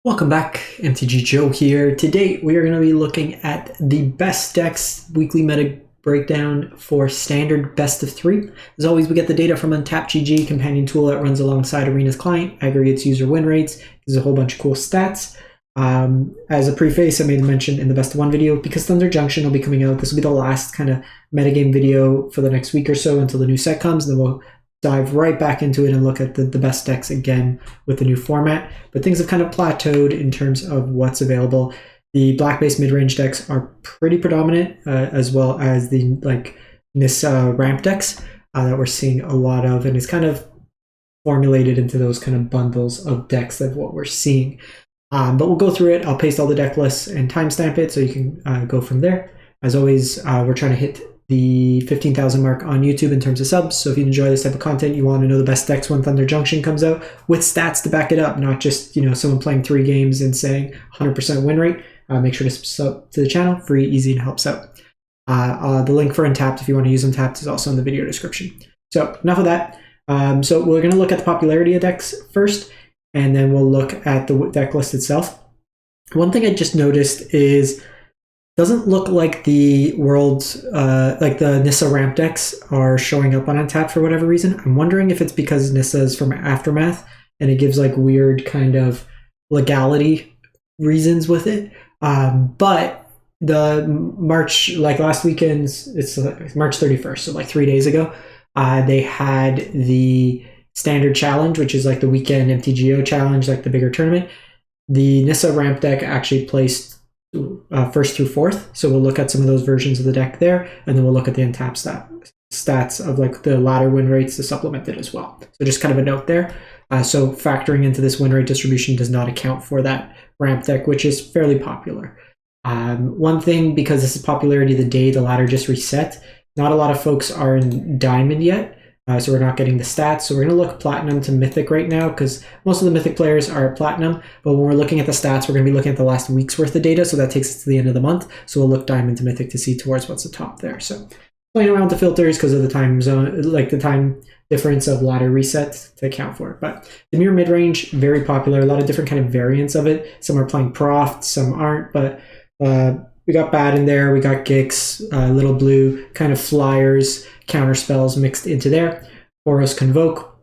Welcome back, MTG Joe here. Today we are going to be looking at the best decks weekly meta breakdown for standard best of 3. As always, we get the data from tMTG, companion tool that runs alongside Arena's client, aggregates user win rates, gives a whole bunch of cool stats. As a preface, I made a mention in the best of 1 video, because Thunder Junction will be coming out. This will be the last kind of metagame video for the next week or so until the new set comes, and then we'll dive right back into it and look at the best decks again with the new format. But things have kind of plateaued in terms of what's available. The black-based mid-range decks are pretty predominant, as well as the Nissa ramp decks that we're seeing a lot of, and it's kind of formulated into those kind of bundles of decks of what we're seeing. But we'll go through it. I'll paste all the deck lists and timestamp it so you can go from there. As always, we're trying to hit the 15,000 mark on YouTube in terms of subs. So if you enjoy this type of content, you want to know the best decks when Thunder Junction comes out with stats to back it up, not just someone playing 3 games and saying 100% win rate. Make sure to sub to the channel, free, easy, and helps out. The link for Untapped, if you want to use Untapped, is also in the video description. So enough of that. So we're going to look at the popularity of decks first, and then we'll look at the deck list itself. One thing I just noticed is doesn't look like the world's like the Nissa ramp decks are showing up on Untapped for whatever reason. I'm wondering if it's because Nissa is from Aftermath and it gives like weird kind of legality reasons with it. But the March, like last weekend's, it's March 31st, so like 3 days ago, they had the standard challenge, which is like the weekend MTGO challenge, like the bigger tournament. The Nissa ramp deck actually placed first through fourth, so we'll look at some of those versions of the deck there, and then we'll look at the Untapped stats of like the ladder win rates to supplement it as well. So just kind of a note there. So factoring into this win rate distribution does not account for that ramp deck, which is fairly popular. One thing, because this is popularity the day the ladder just reset, not a lot of folks are in Diamond yet. So we're not getting the stats. So we're going to look Platinum to Mythic right now, because most of the Mythic players are at Platinum. But when we're looking at the stats, we're going to be looking at the last week's worth of data. So that takes us to the end of the month. So we'll look Diamond to Mythic to see towards what's the top there. So playing around with the filters because of the time zone, like the time difference of ladder reset to account for it. But Dimir Midrange, very popular. A lot of different kind of variants of it. Some are playing Proft, some aren't. But we got Bad in there. We got Gix, Little Blue, kind of flyers, counter spells mixed into there. Boros Convoke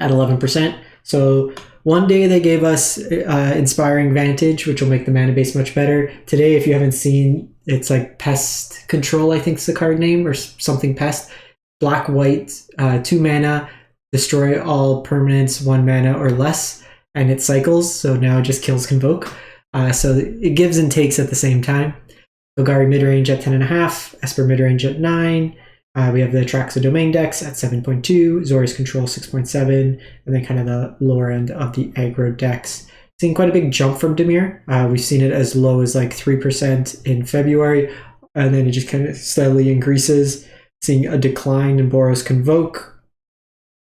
at 11%. So one day they gave us Inspiring Vantage, which will make the mana base much better. Today, if you haven't seen, it's like Pest Control, I think is the card name, or something Pest. Black, white, 2 mana, destroy all permanents 1 mana or less, and it cycles, so now it just kills Convoke. So it gives and takes at the same time. Golgari Midrange at 10.5, Esper Midrange at 9. We have the Traxa Domain decks at 7.2, Azorius Control 6.7, and then kind of the lower end of the aggro decks. Seeing quite a big jump from Dimir. We've seen it as low as like 3% in February, and then it just kind of steadily increases. Seeing a decline in Boros Convoke,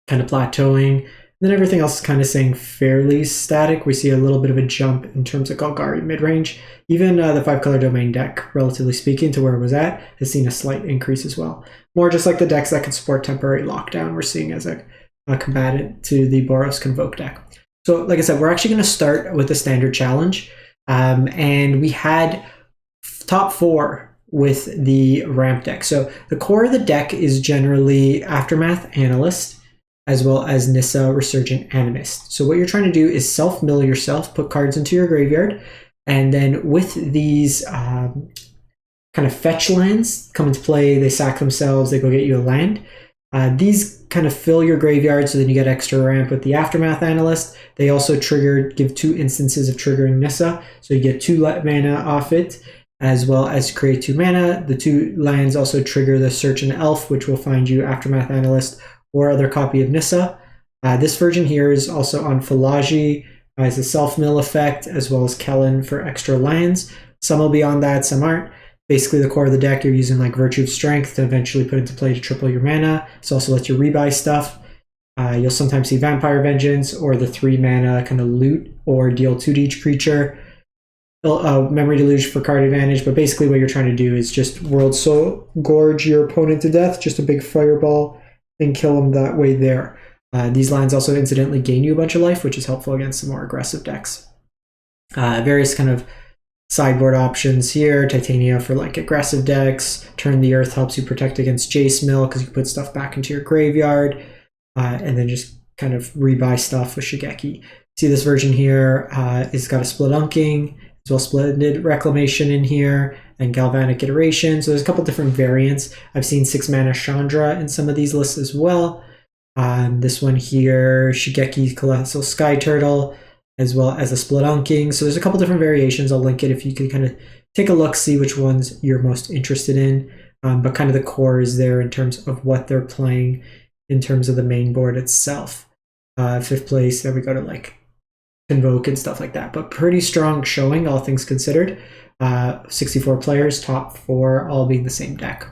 kind of plateauing. And then everything else is kind of staying fairly static. We see a little bit of a jump in terms of Golgari Midrange. Even the 5-color domain deck, relatively speaking, to where it was at, has seen a slight increase as well. More just like the decks that can support temporary lockdown, we're seeing as a combatant to the Boros Convoke deck. So like I said, we're actually going to start with the standard challenge. And we had top 4 with the ramp deck. So the core of the deck is generally Aftermath Analyst, as well as Nissa Resurgent Animist. So what you're trying to do is self-mill yourself, put cards into your graveyard, and then with these kind of fetch lands come into play, they sack themselves, they go get you a land. These kind of fill your graveyard, so then you get extra ramp with the Aftermath Analyst. They also give 2 instances of triggering Nissa, so you get 2 mana off it, as well as create 2 mana. The 2 lands also trigger the Search and Elf, which will find you Aftermath Analyst or other copy of Nissa. This version here is also on Philagi as a self-mill effect, as well as Kellen for extra lands. Some will be on that, some aren't. Basically, the core of the deck, you're using like Virtue of Strength to eventually put into play to triple your mana. This also lets you rebuy stuff. You'll sometimes see Vampire Vengeance or the 3 mana kind of loot or deal 2 to each creature. Memory Deluge for card advantage, but basically what you're trying to do is just World Soul Gorge your opponent to death, just a big fireball, and kill them that way there. These lands also incidentally gain you a bunch of life, which is helpful against some more aggressive decks. Various kind of sideboard options here. Titania for like aggressive decks. Turn the Earth helps you protect against Jace Mill because you can put stuff back into your graveyard. And then just kind of rebuy stuff with Shigeki. See this version here is got a Spelunking, as well Splendid Reclamation in here, and Galvanic Iteration. So there's a couple different variants. I've seen 6-mana Chandra in some of these lists as well. This one here, Shigeki Colossal Sky Turtle, as well as a Spelunking. So there's a couple different variations. I'll link it if you can kind of take a look, see which ones you're most interested in. But kind of the core is there in terms of what they're playing in terms of the main board itself. 5th place, there we go to like Convoke and stuff like that. But pretty strong showing, all things considered. 64 players, top 4 all being the same deck.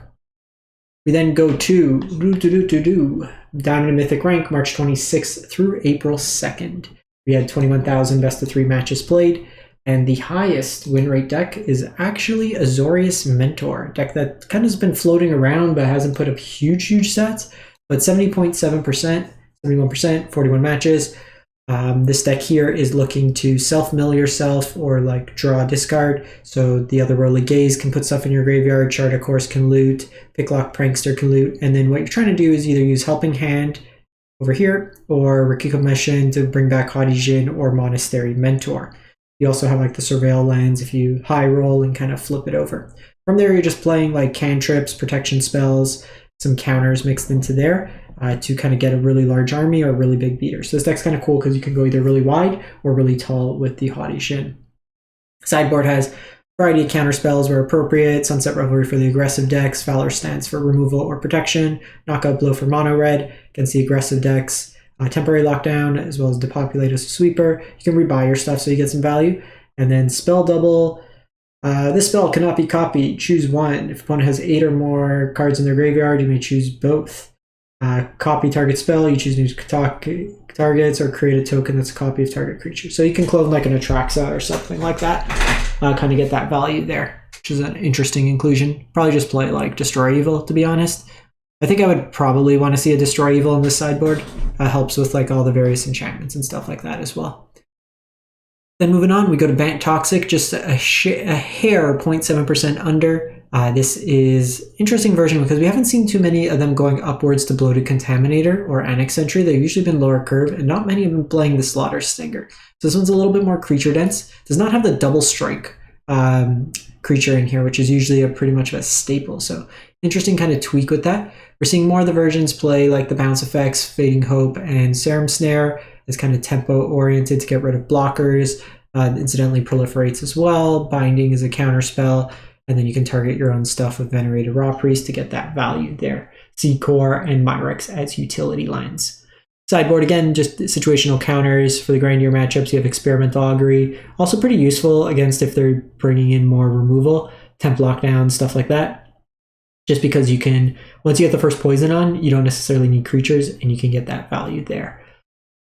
We then go to down in Mythic rank, March 26th through April 2nd. We had 21,000 best of 3 matches played, and the highest win rate deck is actually Azorius Mentor, deck that kind of has been floating around but hasn't put up huge stats, but 70.7%, 71%, 41 matches. This deck here is looking to self-mill yourself or like draw a discard, so the other Roly Gaze can put stuff in your graveyard, Shard of Course can loot, Picklock Prankster can loot, and then what you're trying to do is either use Helping Hand over here or Rakiko Mission to bring back Haughty Jin or Monastery Mentor. You also have like the Surveil lands if you high roll and kind of flip it over. From there you're just playing like cantrips, protection spells, some counters mixed into there. To kind of get a really large army or a really big beater. So this deck's kind of cool because you can go either really wide or really tall with the Haughty Jin. Sideboard has a variety of counter spells where appropriate. Sunset Revelry for the aggressive decks. Valor Stance for removal or protection. Knockout Blow for mono red against the aggressive decks. Temporary Lockdown as well as Depopulate as a sweeper. You can rebuy your stuff so you get some value. And then Spell Double. This spell cannot be copied. Choose one. If opponent has 8 or more cards in their graveyard, you may choose both. Copy target spell, you choose new targets or create a token that's a copy of target creature. So you can clone like an Atraxa or something like that, kind of get that value there, which is an interesting inclusion. Probably just play like Destroy Evil, to be honest. I think I would probably want to see a Destroy Evil in this sideboard. Helps with like all the various enchantments and stuff like that as well. Then moving on, we go to Bant Toxic, just a hair 0.7% under. This is interesting version because we haven't seen too many of them going upwards to Bloated Contaminator or Annex Entry. They've usually been lower curve, and not many of them playing the Slaughter Stinger. So this one's a little bit more creature dense. Does not have the double strike creature in here, which is usually a pretty much of a staple. So interesting kind of tweak with that. We're seeing more of the versions play like the Bounce Effects, Fading Hope, and Serum Snare is kind of tempo oriented to get rid of blockers. Incidentally proliferates as well. Binding is a counter spell. And then you can target your own stuff with Venerated Raw Priest to get that value there. Seed Core and Myrex as utility lines. Sideboard, again, just situational counters for the grindier matchups. You have Experimental Augury. Also pretty useful against if they're bringing in more removal. Temp Lockdown, stuff like that. Just because you can, once you get the first poison on, you don't necessarily need creatures and you can get that value there.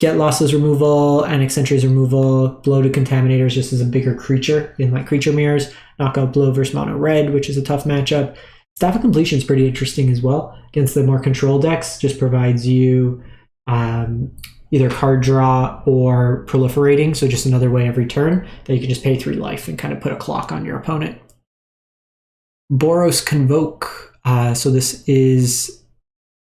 Get Losses removal, Annex Entries removal, Bloated Contaminators just as a bigger creature in like Creature Mirrors. Knockout Blow versus Mono Red, which is a tough matchup. Staff of Completion is pretty interesting as well. Against the more control decks, just provides you either card draw or proliferating, so just another way every turn that you can just pay 3 life and kind of put a clock on your opponent. Boros Convoke. So this is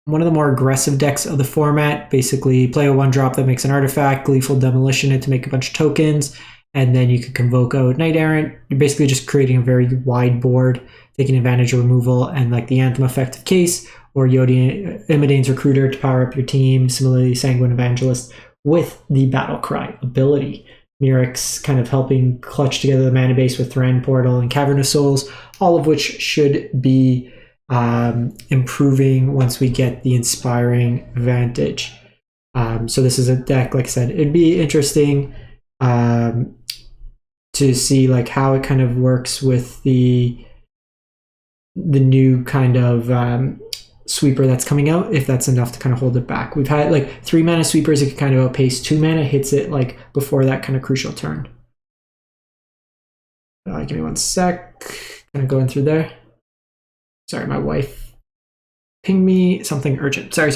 one of the more aggressive decks of the format. Basically, play a 1-drop that makes an artifact, Gleeful Demolition it to make a bunch of tokens, and then you can convoke out Knight Errant. You're basically just creating a very wide board, taking advantage of removal and like the Anthem effect of Case, or Imidane's Recruiter to power up your team. Similarly, Sanguine Evangelist with the Battle Cry ability. Mirrex kind of helping clutch together the mana base with Thran Portal and Cavern of Souls, all of which should be improving once we get the Inspiring Vantage. So this is a deck, like I said, it'd be interesting to see like how it kind of works with the new kind of sweeper that's coming out, if that's enough to kind of hold it back. We've had like 3 mana sweepers that can kind of outpace 2 mana, hits it like before that kind of crucial turn. Give me 1 sec, kind of going through there. Sorry, my wife pinged me something urgent. Sorry.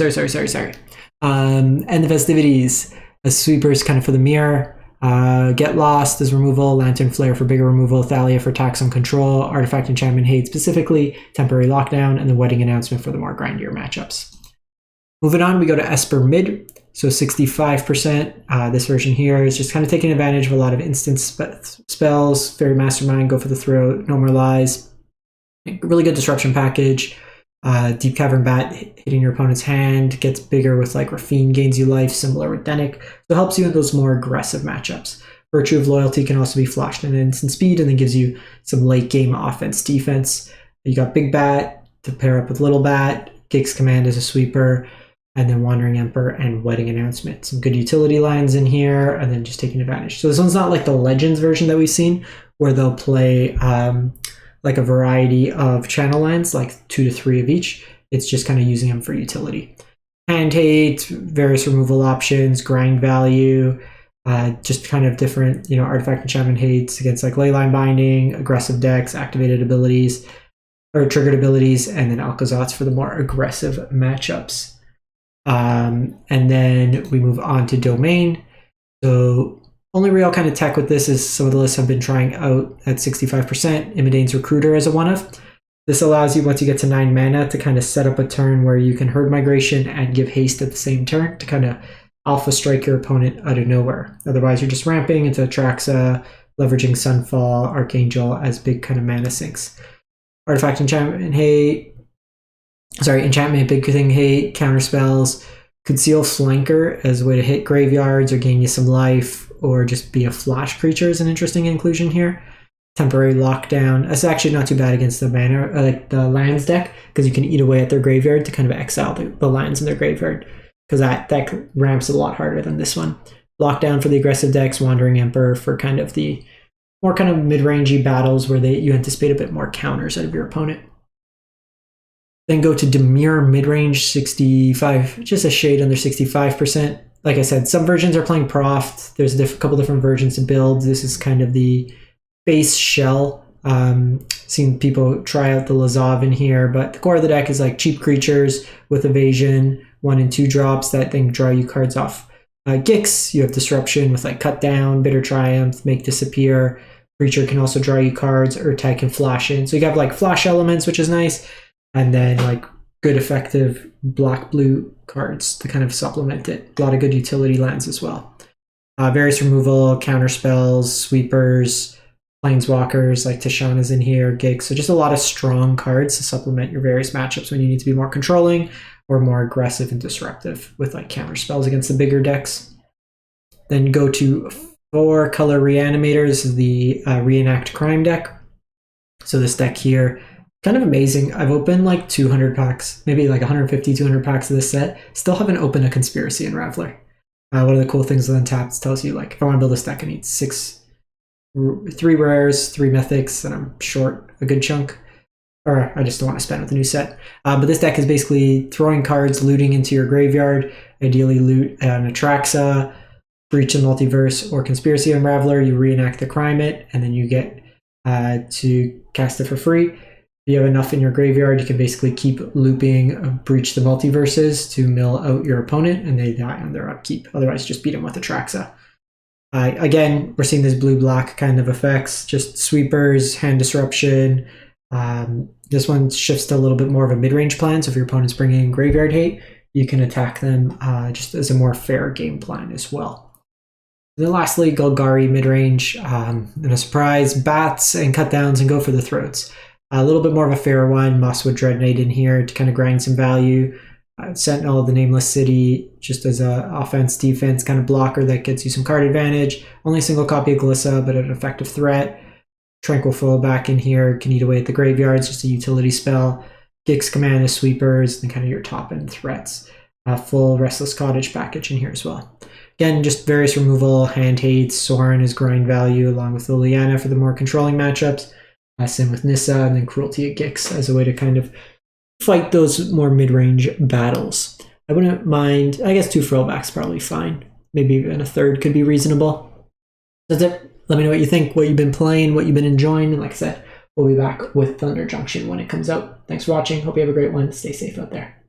And the festivities, a sweeper is kind of for the mirror. Get Lost is removal, Lantern Flare for bigger removal, Thalia for tax on control, Artifact Enchantment Hate specifically, Temporary Lockdown, and the Wedding Announcement for the more grindier matchups. Moving on, we go to Esper Mid, so 65%. This version here is just kind of taking advantage of a lot of instant spells, Fairy Mastermind, Go for the Throat, No More Lies, really good disruption package. Deep Cavern Bat hitting your opponent's hand, gets bigger with like Rafine, gains you life, similar with Denic, so helps you in those more aggressive matchups. Virtue of Loyalty can also be flashed in instant speed and then gives you some late game offense defense. You got Big Bat to pair up with Little Bat, Gig's Command as a sweeper, and then Wandering Emperor and Wedding Announcement. Some good utility lines in here, and then just taking advantage. So this one's not like the Legends version that we've seen, where they'll play like a variety of channel lines, like 2 to 3 of each. It's just kind of using them for utility. Hand Hate, various removal options, grind value, just kind of different, artifact enchantment hates against like Leyline Binding, aggressive decks, activated abilities, or triggered abilities, and then Alcazats for the more aggressive matchups. And then we move on to Domain. So only real kind of tech with this is some of the lists have been trying out at 65%. Imidane's Recruiter as a one-of. This allows you, once you get to 9 mana, to kind of set up a turn where you can Herd Migration and give haste at the same turn to kind of alpha strike your opponent out of nowhere. Otherwise, you're just ramping into Atraxa, leveraging Sunfall, Archangel as big kind of mana sinks. Artifact Enchantment Hate, Enchantment Big Thing Hate, counter spells, Conceal Flanker as a way to hit graveyards or gain you some life, or just be a flash creature is an interesting inclusion here. Temporary Lockdown. That's actually not too bad against the mana, like the lands deck, because you can eat away at their graveyard to kind of exile the lands in their graveyard, because that deck ramps a lot harder than this one. Lockdown for the aggressive decks, Wandering Emperor for kind of the more kind of mid-rangey battles where you anticipate a bit more counters out of your opponent. Then go to Dimir Midrange, 65, just a shade under 65%. Like I said, some versions are playing Proft. There's a couple different versions to build. This is kind of the base shell. Seen people try out the Lazav in here, but the core of the deck is like cheap creatures with evasion, 1 and 2 drops that then draw you cards off. Gix, you have disruption with like Cut Down, Bitter Triumph, Make Disappear. Creature can also draw you cards, Urtai can flash in. So you have like flash elements, which is nice, and then like good effective black-blue cards to kind of supplement it. A lot of good utility lands as well. Various removal, counter spells, sweepers, planeswalkers, like Tishana's in here, Gix. So just a lot of strong cards to supplement your various matchups when you need to be more controlling or more aggressive and disruptive with like counter spells against the bigger decks. Then go to 4-color Reanimators, the Reenact Crime deck. So this deck here, kind of amazing. I've opened like 200 packs, maybe like 150, 200 packs of this set. Still haven't opened a Conspiracy Unraveler. One of the cool things with Untapped tells you, like, if I want to build this deck, I need 3 rares, 3 mythics, and I'm short a good chunk. Or I just don't want to spend with the new set. But this deck is basically throwing cards, looting into your graveyard. Ideally loot an Atraxa, Breach the Multiverse, or Conspiracy Unraveler. You reenact the crime and then you get to cast it for free. If you have enough in your graveyard, you can basically keep looping Breach the Multiverses to mill out your opponent, and they die on their upkeep. Otherwise, just beat them with Atraxa. Again, we're seeing this blue-black kind of effects, just sweepers, hand disruption. This one shifts to a little bit more of a mid-range plan, so if your opponent's bringing in Graveyard Hate, you can attack them just as a more fair game plan as well. And then lastly, Golgari Midrange, and a surprise, bats and cut downs and go for the throats. A little bit more of a fair one, Mosswood Dread Knight in here to kind of grind some value. Sentinel of the Nameless City, just as a offense, defense kind of blocker that gets you some card advantage. Only a single copy of Glissa, but an effective threat. Tranquil Foe back in here, can eat away at the graveyards, just a utility spell. Gix Command is sweepers, and kind of your top end threats. Full Restless Cottage package in here as well. Again, just various removal, hand hates, Sorin is grind value, along with Liliana for the more controlling matchups. Same with Nissa, and then Cruelty at Gix as a way to kind of fight those more mid-range battles. I wouldn't mind, I guess 2 throwbacks probably fine. Maybe even a 3rd could be reasonable. That's it. Let me know what you think, what you've been playing, what you've been enjoying, and like I said, we'll be back with Thunder Junction when it comes out. Thanks for watching. Hope you have a great one. Stay safe out there.